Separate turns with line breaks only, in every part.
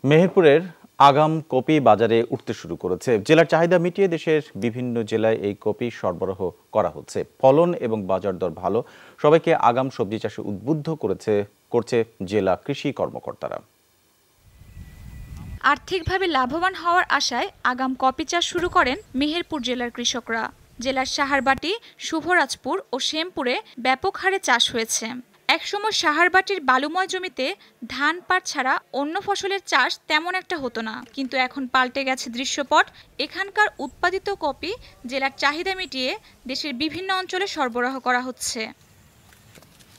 মেহেরপুরের আগাম কপি বাজারে উঠতে শুরু করেছে। জেলার চাহিদা মিটিয়ে দেশের বিভিন্ন জেলায় এই কপি সরবরাহ করা হচ্ছে। ফলন এবং বাজার দর ভালো, সবাইকে আগাম সবজি চাষে উদ্বুদ্ধ করছে জেলা কৃষি কর্মকর্তারা।
আর্থিকভাবে লাভবান হওয়ার আশায় আগাম কপি চাষ শুরু করেন মেহেরপুর জেলার কৃষকরা। জেলার সাহারবাটি, শুভরাজপুর ও শ্যামপুরে ব্যাপক হারে চাষ হয়েছে। একসময় সাহারবাটির বালুময় জমিতে ধান পাট ছাড়া অন্য ফসলের চাষ তেমন একটা হতো না, কিন্তু এখন পাল্টে গেছে দৃশ্যপট। এখানকার উৎপাদিত কপি জেলার চাহিদা মিটিয়ে দেশের বিভিন্ন অঞ্চলে সরবরাহ করা হচ্ছে।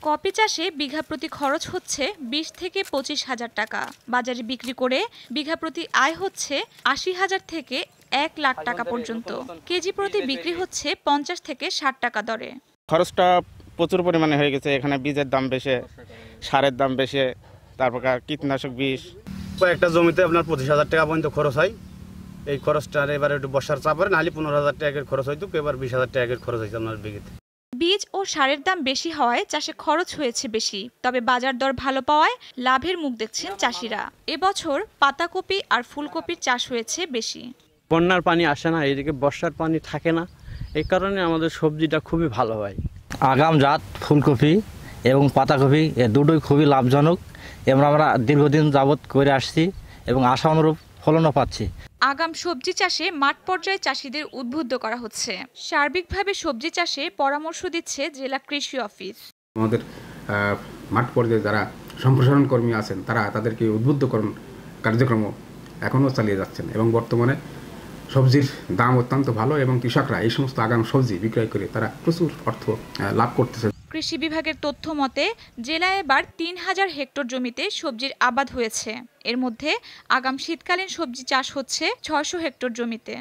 কপি চাষে বিঘা প্রতি খরচ হচ্ছে 20 থেকে 25,000 টাকা। বাজারে বিক্রি করে বিঘা প্রতি আয় হচ্ছে 80,000 থেকে 1 লাখ টাকা পর্যন্ত। কেজি প্রতি বিক্রি হচ্ছে 50 থেকে 60 টাকা দরে।
খরচটা প্রচুর পরিমাণে হয়ে গেছে। এখানে বীজের দাম বেশি, সারের দাম বেশি, তারপর কীটনাশক বিষ।
কয়েকটা জমিতে আপনার 25,000 টাকা পর্যন্ত খরচ হয়। এই খরচটার এবার একটু বর্ষার চাপে নাহলে 15,000 টাকার খরচ হইতো, এবার 20,000 টাকার খরচ হয়েছে আপনার বিঘেতে।
বীজ ও সারের দাম বেশি হওয়ায় চাষে খরচ হয়েছে বেশি, তবে বাজার দর ভালো পাওয়ায় লাভের মুখ দেখছেন চাষিরা। এবছর পাতাকপি আর ফুলকপির চাষ হয়েছে বেশি।
বন্যার পানি আসে না, এদিকে বর্ষার পানি থাকে না, এই কারণে আমাদের সবজিটা খুবই ভালো হয়।
আগাম জাত ফুলকপি এবং পাতাকপি এ দুটোই খুবই লাভজনক এবং আমরা দীর্ঘদিন যাবৎ করে আসছি এবং আশা অনুরূপ ফলনও পাচ্ছি।
আগাম সবজি চাষে মাঠ পর্যায়ে চাষিদের উদ্বুদ্ধ করা হচ্ছে। সার্বিকভাবে সবজি চাষে পরামর্শ দিচ্ছে জেলা কৃষি অফিস।
আমাদের মাঠ পর্যায়ে যারা সম্প্রসারণ কর্মী আছেন তারা তাদেরকে উদ্বুদ্ধকরণ কার্যক্রম এখনও চালিয়ে যাচ্ছেন এবং বর্তমানে সবজির দাম অত্যন্ত ভালো এবং কৃষকরা এই সমস্ত আগাম সবজি বিক্রয় করে তারা প্রচুর অর্থ লাভ করতেছে।
কৃষি বিভাগের তথ্য মতে জেলায় এবার 3,000 হেক্টর জমিতে সবজির আবাদ হয়েছে। এর মধ্যে আগাম শীতকালীন সবজি চাষ হচ্ছে 600 হেক্টর জমিতে।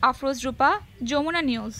আফরোজ রূপা, যমুনা নিউজ।